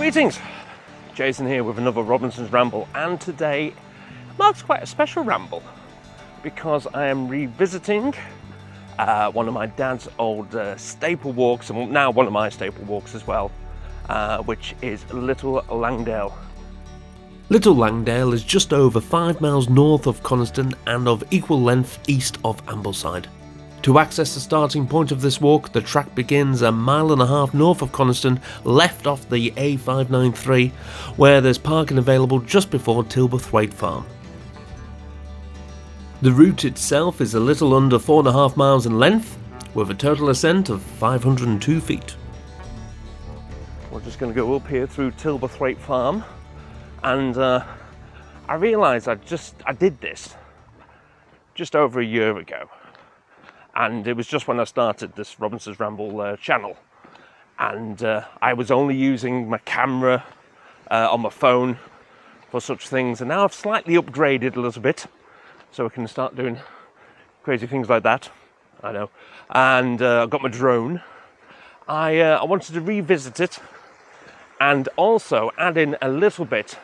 Greetings, Jason here with another Robinson's Ramble, and today marks quite a special ramble because I am revisiting one of my dad's old staple walks, and now one of my staple walks as well, which is Little Langdale. Little Langdale is just over 5 miles north of Coniston and of equal length east of Ambleside. To access the starting point of this walk, the track begins 1.5 miles north of Coniston, left off the A593, where there's parking available just before Tilberthwaite Farm. The route itself is a little under 4.5 miles in length, with a total ascent of 502 feet. We're just going to go up here through Tilberthwaite Farm, and I realised I did this just over a year ago. And it was just when I started this Robinson's Ramble channel, and I was only using my camera on my phone for such things, and now I've slightly upgraded a little bit so I can start doing crazy things like that. I know. And I've got my drone. I wanted to revisit it and also add in a little bit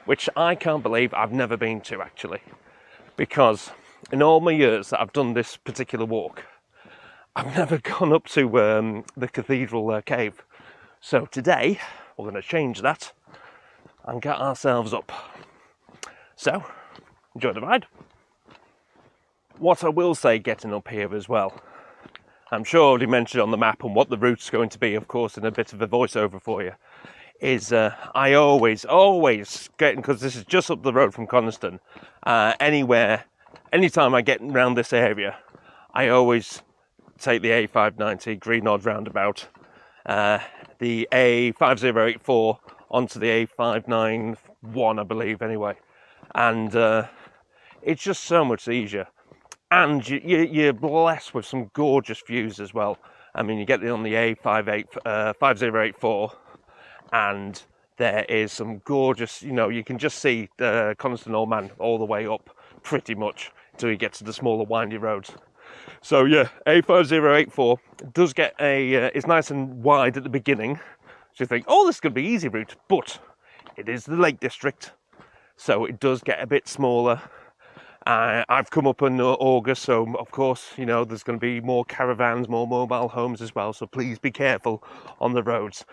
which I can't believe I've never been to, actually, because in all my years that I've done this particular walk, I've never gone up to the Cathedral Cave. So today, we're going to change that and get ourselves up. So, enjoy the ride. What I will say getting up here as well, I'm sure I already mentioned on the map and what the route's going to be, of course, in a bit of a voiceover for you, is I always get, because this is just up the road from Coniston, anytime I get around this area, I always take the A590 Greenod roundabout, the A5084 onto the A591, I believe, anyway. And it's just so much easier. And you're blessed with some gorgeous views as well. I mean, you get it on the A5084, and there is some gorgeous, you can just see Coniston Old Man all the way up, pretty much, until you get to the smaller windy roads. So yeah, A5084 does get it's nice and wide at the beginning, so you think, oh, this is going to be easy route, but it is the Lake District, so it does get a bit smaller. I've come up in August, so of course, there's going to be more caravans, more mobile homes as well, so please be careful on the roads.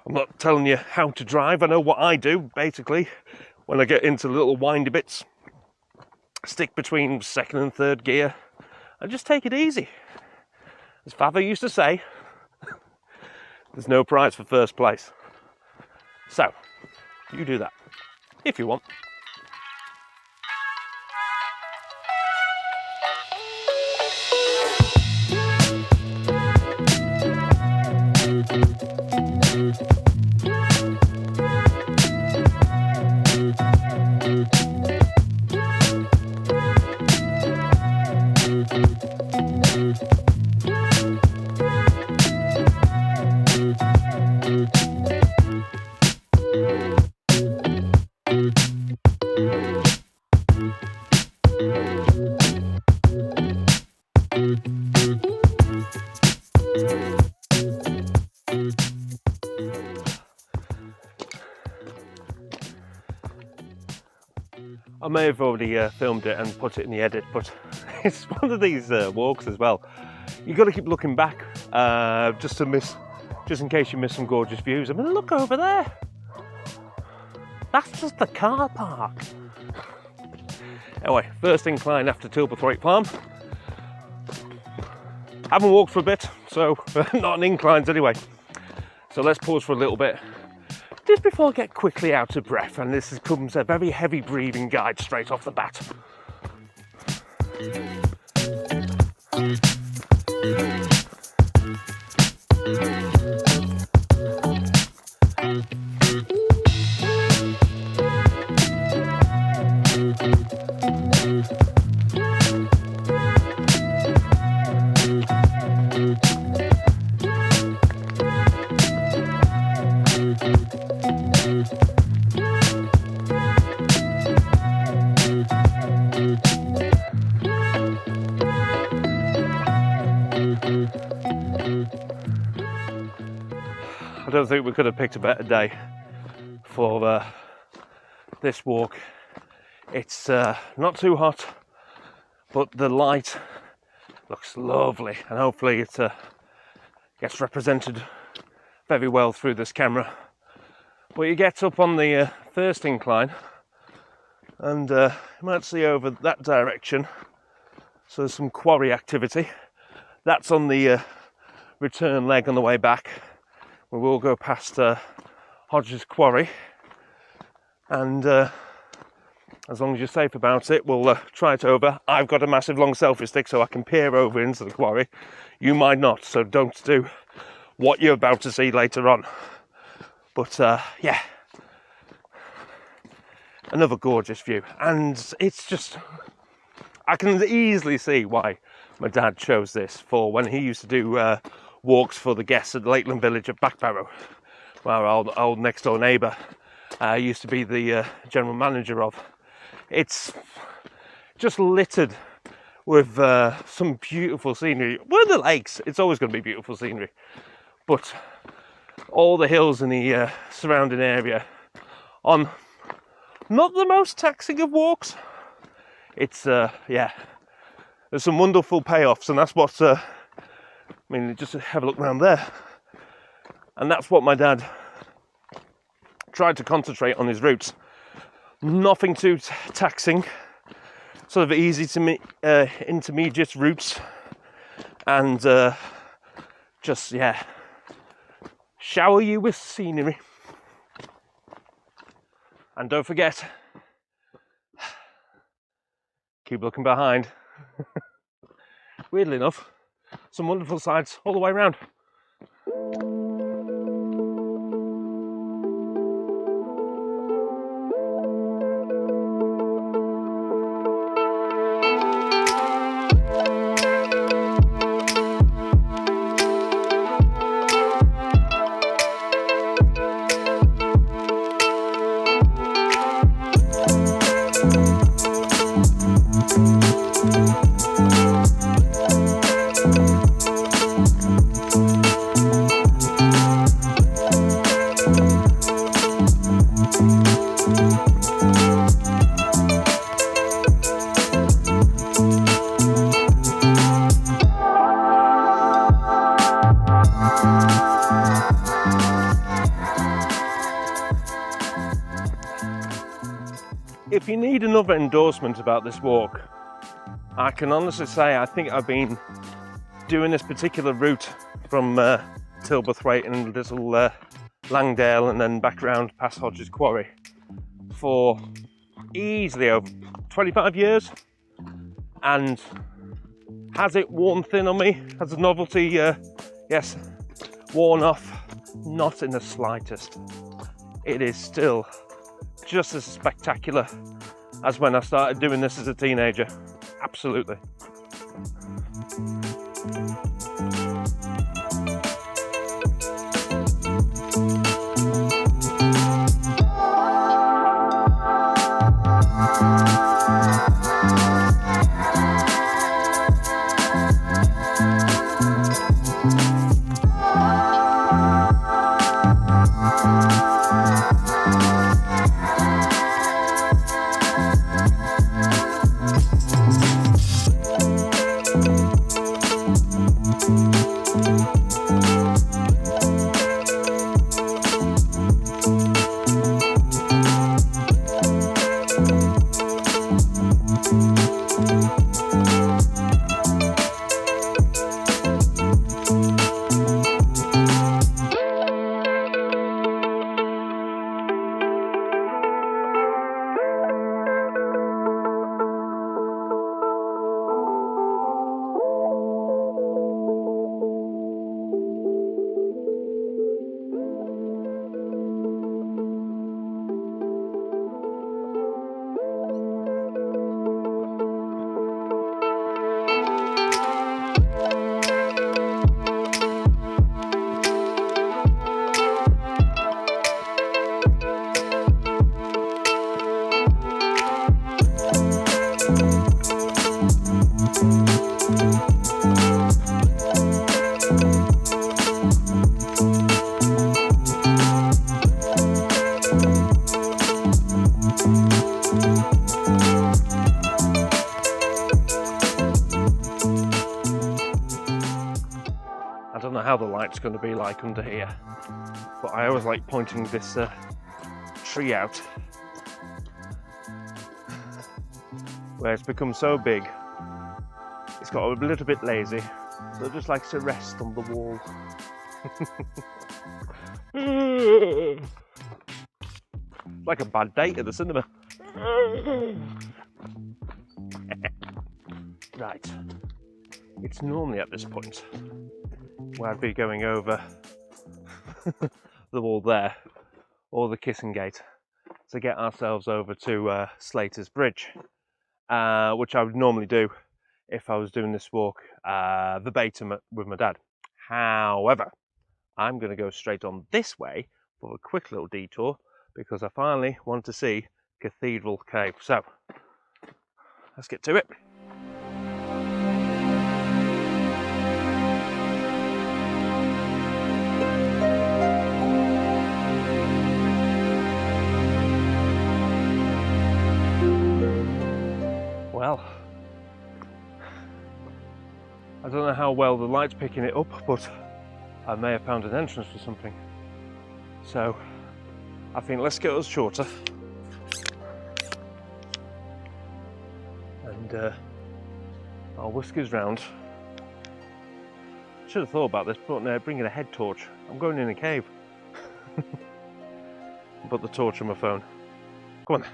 I'm not telling you how to drive. I know what I do, basically, when I get into little windy bits. Stick between second and third gear and just take it easy. As Father used to say, there's no prize for first place. So, you do that, if you want. I may have already filmed it and put it in the edit, but it's one of these walks as well. You've got to keep looking back just in case you miss some gorgeous views. I mean, look over there. That's just the car park. Anyway, first incline after Tilberthwaite Farm. Haven't walked for a bit, so not on inclines anyway. So let's pause for a little bit, just before I get quickly out of breath, and this comes a very heavy breathing guide straight off the bat. I don't think we could have picked a better day for this walk. It's not too hot, but the light looks lovely, and hopefully it gets represented very well through this camera. But you get up on the first incline, and you might see over that direction, so there's some quarry activity. That's on the return leg on the way back. We will go past Hodge's Quarry, and as long as you're safe about it, we'll try it over. I've got a massive long selfie stick, so I can peer over into the quarry. You might not, so don't do what you're about to see later on. But yeah, another gorgeous view. And it's just, I can easily see why my dad chose this for when he used to do walks for the guests at the Lakeland Village at Backbarrow, where our old next door neighbour used to be the general manager of. It's just littered with some beautiful scenery. Where the lakes, it's always going to be beautiful scenery, but all the hills in the surrounding area on not the most taxing of walks. It's yeah, there's some wonderful payoffs, and that's what I mean, just have a look around there, and that's what my dad tried to concentrate on his routes. Nothing too taxing, sort of easy to intermediate routes, and just, yeah, shower you with scenery. And don't forget, keep looking behind. Weirdly enough, some wonderful sights all the way around. If you need another endorsement about this walk, I can honestly say I think I've been doing this particular route from Tilberthwaite and little Langdale and then back around past Hodge's Quarry for easily over 25 years, and has it worn thin on me? Has the novelty, yes, worn off? Not in the slightest. It is still just as spectacular as when I started doing this as a teenager. Absolutely. know how the light's going to be like under here, but I always like pointing this tree out where it's become so big it's got a little bit lazy, so it just likes to rest on the wall. Like a bad date at the cinema. Right, it's normally at this point where I'd be going over the wall there, or the kissing gate, to get ourselves over to Slater's Bridge, which I would normally do if I was doing this walk verbatim with my dad. However, I'm going to go straight on this way for a quick little detour because I finally want to see Cathedral Cave. So, let's get to it. Well, I don't know how well the light's picking it up, but I may have found an entrance for something. So, I think let's get us shorter. And I'll whisk us round. Should have thought about this, but no, bringing a head torch. I'm going in a cave. Put the torch on my phone. Come on.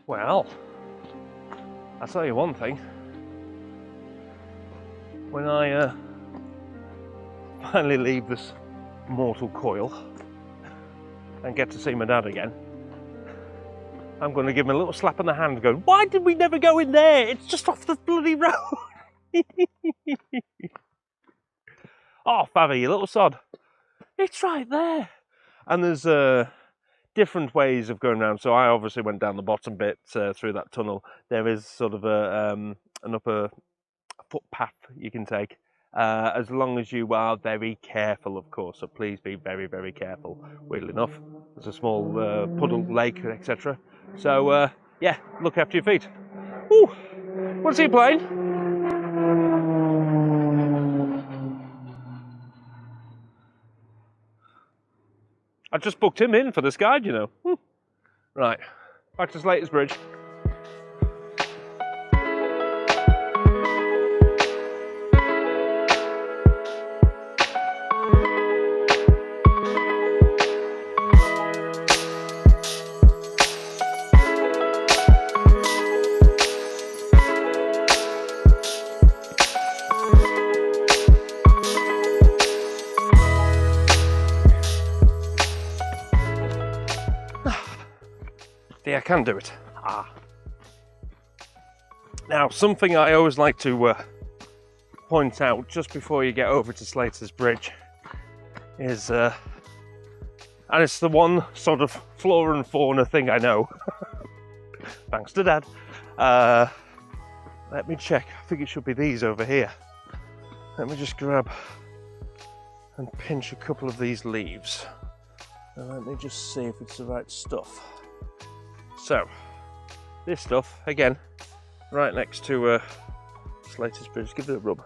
Well, I'll tell you one thing. When I finally leave this mortal coil and get to see my dad again, I'm going to give him a little slap on the hand going, why did we never go in there? It's just off the bloody road. Oh, Favy, you little sod. It's right there. And there's different ways of going around. So I obviously went down the bottom bit through that tunnel. There is sort of an upper footpath you can take, as long as you are very careful, of course. So please be very, very careful. Weirdly enough, there's a small puddle, lake, etc. So yeah, look after your feet. Ooh, what's he playing? I just booked him in for this guide, you know. Right, back to Slater's Bridge. I can do it. Now, something I always like to point out just before you get over to Slater's Bridge is, and it's the one sort of flora and fauna thing I know, thanks to Dad. Let me check. I think it should be these over here. Let me just grab and pinch a couple of these leaves, and let me just see if it's the right stuff. So, this stuff, again, right next to Slater's Bridge. Give it a rub.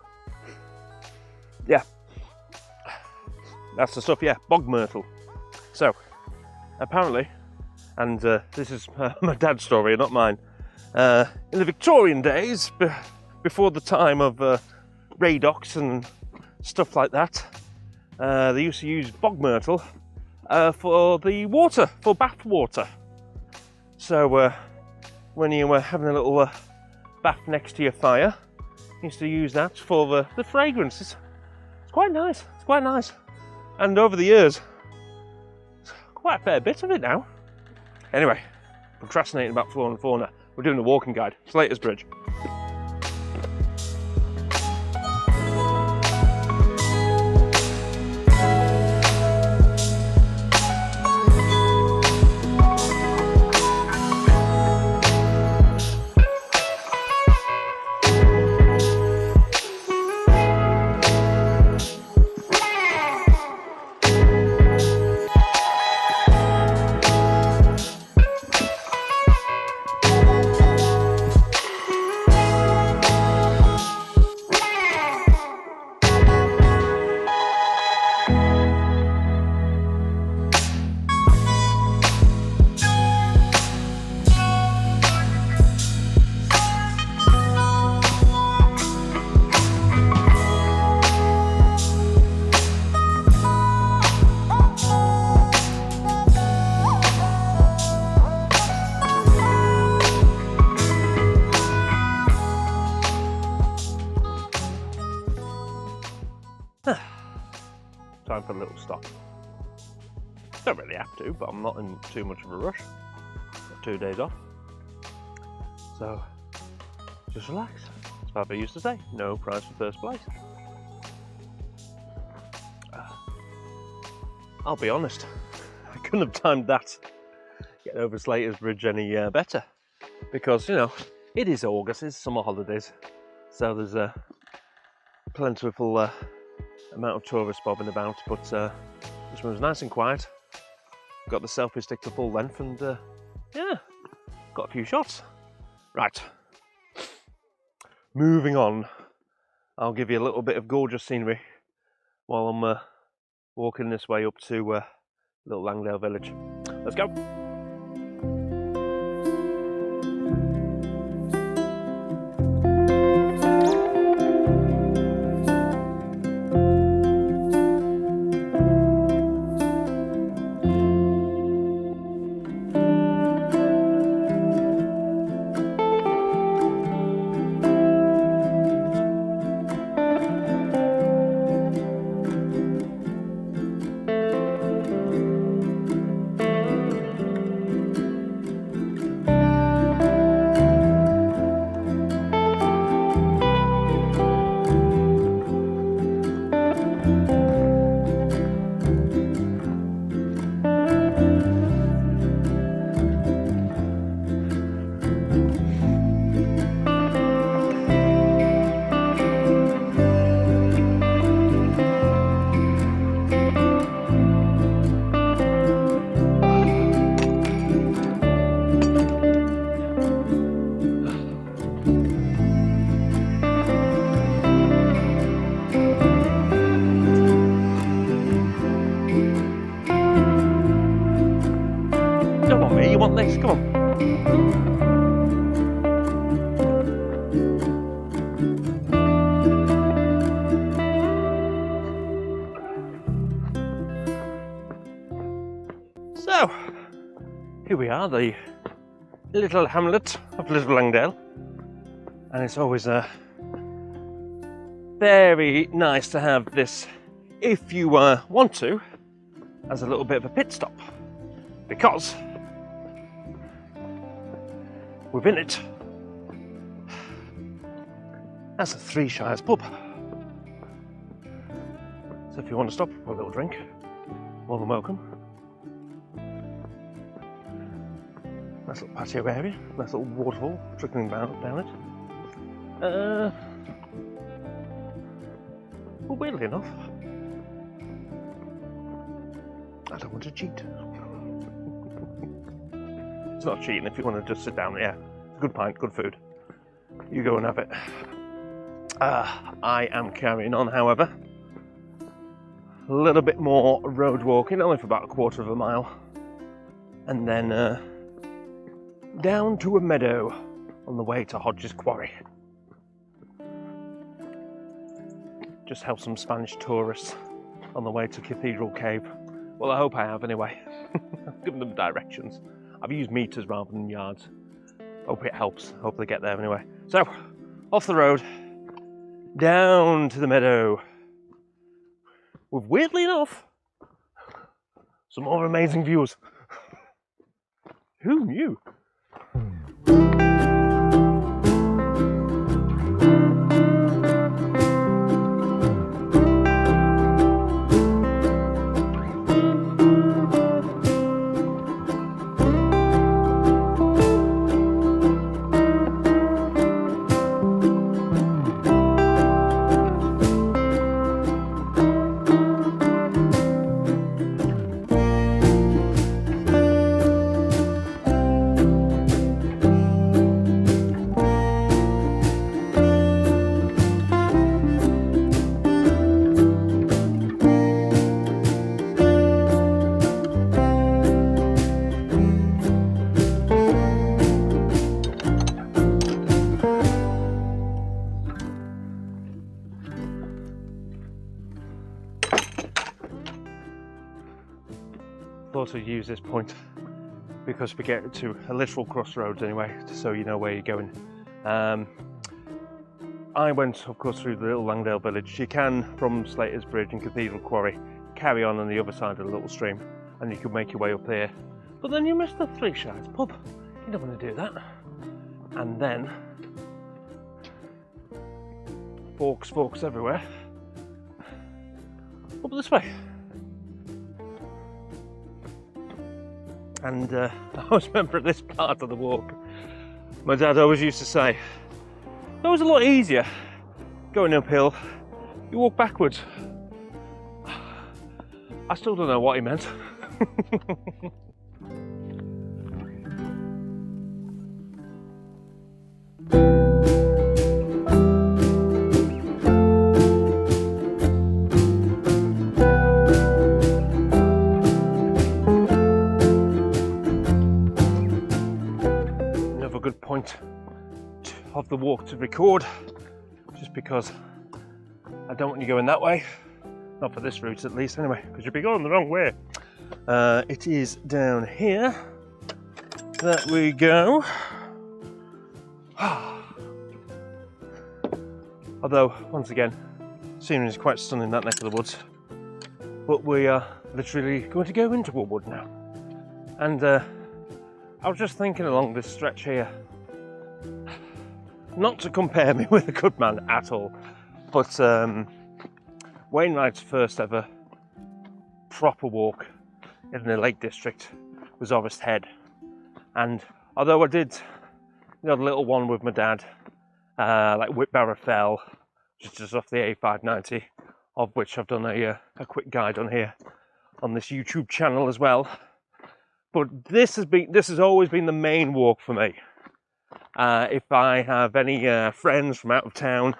Yeah. That's the stuff, yeah, Bog Myrtle. So, apparently, and this is my dad's story, not mine, in the Victorian days, before the time of radox and stuff like that, they used to use Bog Myrtle for the water, for bath water. So, when you were having a little bath next to your fire, you used to use that for the fragrance. It's quite nice, it's quite nice. And over the years, quite a fair bit of it now. Anyway, procrastinating about flora and fauna. We're doing a walking guide, Slater's Bridge. Time for a little stop. Don't really have to, but I'm not in too much of a rush. Got 2 days off. So, just relax. As Papa used to say, no prize for first place. I'll be honest, I couldn't have timed that getting over Slater's Bridge any better. Because, you know, it is August, it's summer holidays. So there's a plentiful amount of tourists bobbing about, but this one was nice and quiet. Got the selfie stick to full length and yeah, got a few shots. Right, moving on. I'll give you a little bit of gorgeous scenery while I'm walking this way up to little Langdale village. Let's go. Want this? Come on. So, here we are, the little hamlet of Little Langdale, and it's always very nice to have this, if you want to, as a little bit of a pit stop, because within it, that's a Three Shires pub. So if you want to stop for a little drink, more than welcome. Nice little patio area, nice little waterfall trickling down it. Well, weirdly enough, I don't want to cheat. It's not cheating if you want to just sit down. Yeah, good pint, good food. You go and have it. I am carrying on, however. a little bit more road walking, only for about a quarter of a mile, and then down to a meadow on the way to Hodge's Quarry. Just help some Spanish tourists on the way to Cathedral Cave. Well, I hope I have anyway. I've given them directions. I've used meters rather than yards. Hope it helps. Hope they get there anyway. So, off the road, down to the meadow, with, weirdly enough, some more amazing views. Who knew? Thought I'd use this point because we get to a literal crossroads anyway, so you know where you're going. I went, of course, through the little Langdale village. You can, from Slater's Bridge and Cathedral Quarry, carry on the other side of the little stream, and you can make your way up here. But then you miss the Three Shides pub. You don't want to do that. And then forks everywhere. Up this way. And I always remember at this part of the walk, my dad always used to say, it was a lot easier going uphill, you walk backwards. I still don't know what he meant. Good point of the walk to record, just because I don't want you going that way, not for this route at least anyway, because you'll be going the wrong way. It is down here that we go. Although once again, scenery is quite stunning, that neck of the woods, but we are literally going to go into a wood now. And I was just thinking along this stretch here, not to compare me with a good man at all, but Wainwright's first ever proper walk in the Lake District was Orist Head. And although I did the little one with my dad, like Whitbarrow Fell, which is just off the A590, of which I've done a quick guide on here on this YouTube channel as well. But this has always been the main walk for me. If I have any friends from out of town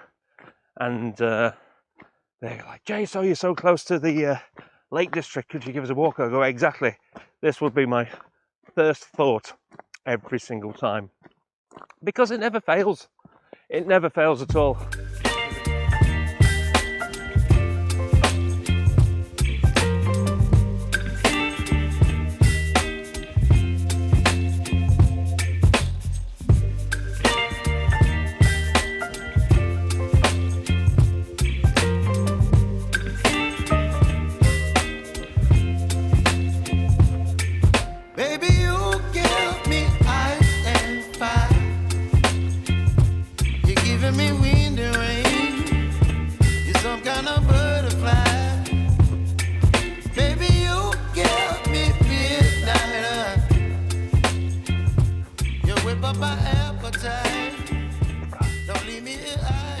and they're like, Jay, so you're so close to the Lake District, could you give us a walk? I go, exactly. This would be my first thought every single time. Because it never fails. It never fails at all.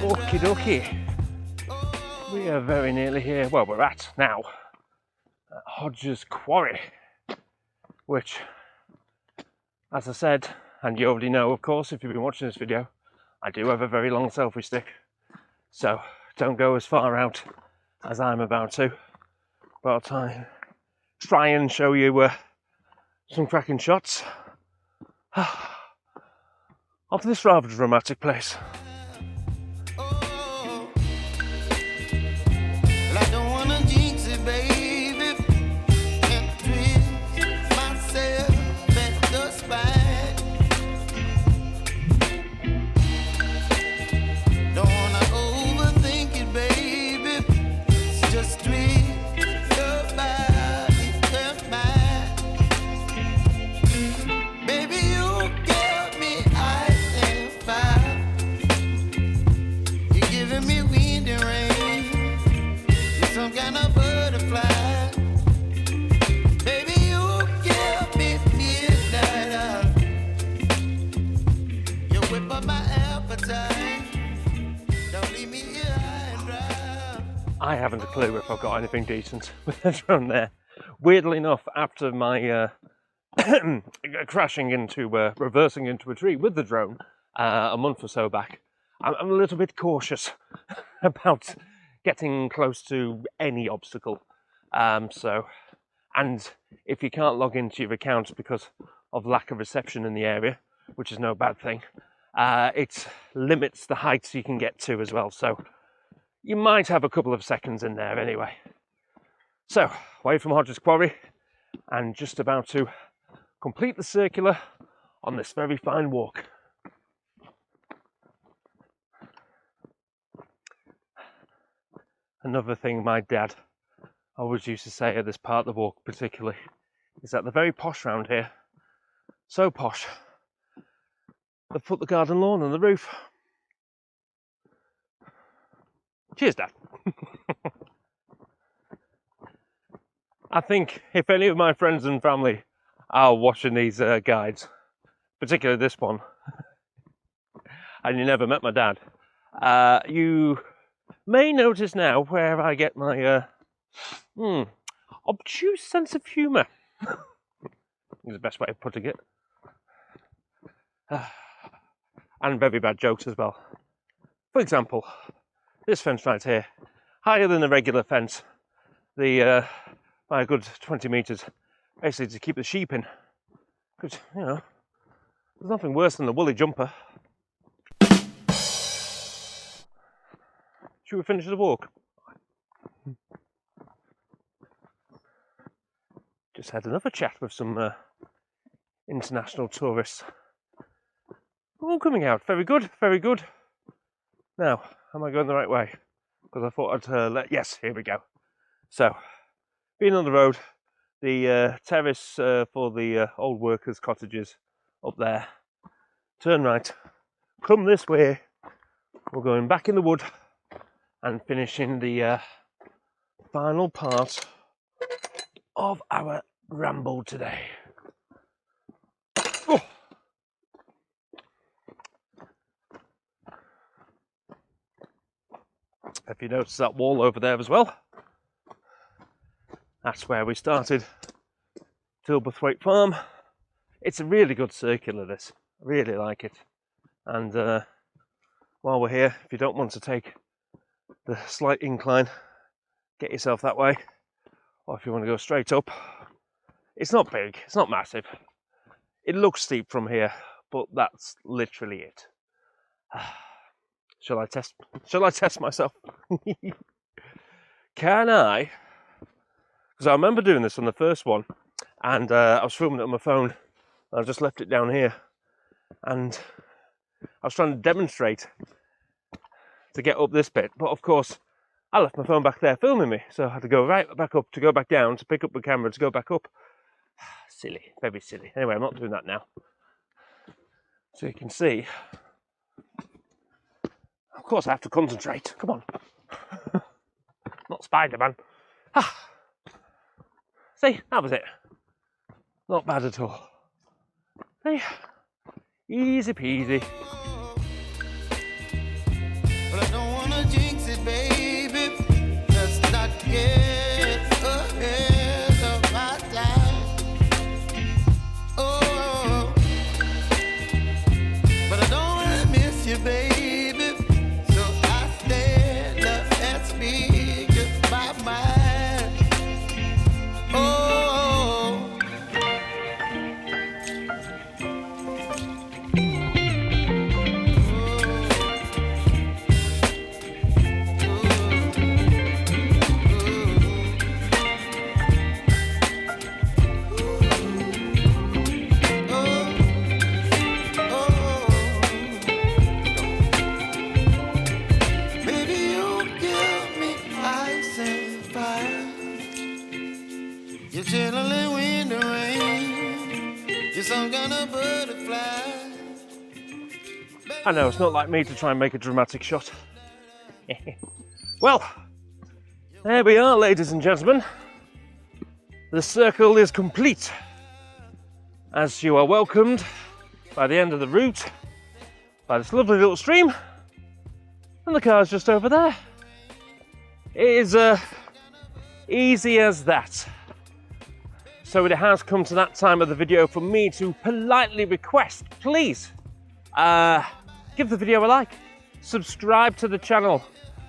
Okie dokie. We are very nearly here. Well, we're at now Hodge's Quarry, which, as I said, and you already know, of course, if you've been watching this video, I do have a very long selfie stick. So don't go as far out as I'm about to. But I'll try and show you some cracking shots of this rather dramatic place. I haven't a clue if I've got anything decent with the drone there. Weirdly enough, after my reversing into a tree with the drone a month or so back, I'm a little bit cautious about getting close to any obstacle. And if you can't log into your account because of lack of reception in the area, which is no bad thing, it limits the heights you can get to as well. So you might have a couple of seconds in there anyway. So, away from Hodge's Quarry, and just about to complete the circular on this very fine walk. Another thing my dad always used to say at this part of the walk particularly is that they're very posh round here. So posh, they've put the garden lawn on the roof. Cheers, Dad. I think if any of my friends and family are watching these guides, particularly this one, and you never met my dad, you may notice now where I get my obtuse sense of humour. Is the best way of putting it. And very bad jokes as well. For example, this fence right here, higher than a regular fence, by a good 20 metres, basically to keep the sheep in. Because, you know, there's nothing worse than a woolly jumper. Should we finish the walk? Just had another chat with some international tourists. All coming out. Very good, very good. Now, am I going the right way? Because I thought I'd yes, here we go. So, being on the road, the terrace for the old workers' cottages up there. Turn right, come this way. We're going back in the wood and finishing the final part of our ramble today. Oh. If you notice that wall over there as well, that's where we started Tilberthwaite Farm. It's a really good circular, this. I really like it. And while we're here, if you don't want to take the slight incline, get yourself that way. Or if you want to go straight up, it's not big, it's not massive. It looks steep from here, but that's literally it. Shall I test myself? Can I? Because I remember doing this on the first one, and I was filming it on my phone. I just left it down here, and I was trying to demonstrate to get up this bit, but of course I left my phone back there filming me, so I had to go right back up to go back down, to pick up the camera to go back up. Silly, very silly. Anyway, I'm not doing that now. So you can see, of course I have to concentrate, come on. Not Spider-Man. See, that was it. Not bad at all. See, easy peasy. Well, I don't wanna jinx it, baby. Let's not get ahead of my time. Oh, but I don't wanna miss you, baby. So I stand up and speak just my mind. some kind of butterfly. I know, it's not like me to try and make a dramatic shot. Well, there we are, ladies and gentlemen. The circle is complete, as you are welcomed by the end of the route, by this lovely little stream, and the car's just over there. It is easy as that. So it has come to that time of the video for me to politely request, please, give the video a like, subscribe to the channel.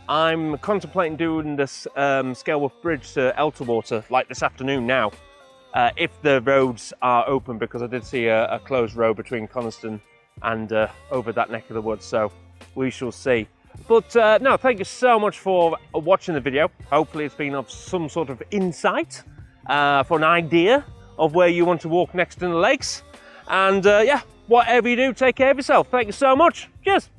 I'm contemplating doing this Scalewolf Bridge to Elterwater like this afternoon now, if the roads are open, because I did see a closed road between Coniston and over that neck of the woods, so we shall see. But no, thank you so much for watching the video. Hopefully it's been of some sort of insight for an idea of where you want to walk next in the lakes. And yeah, whatever you do, take care of yourself. Thank you so much. Cheers.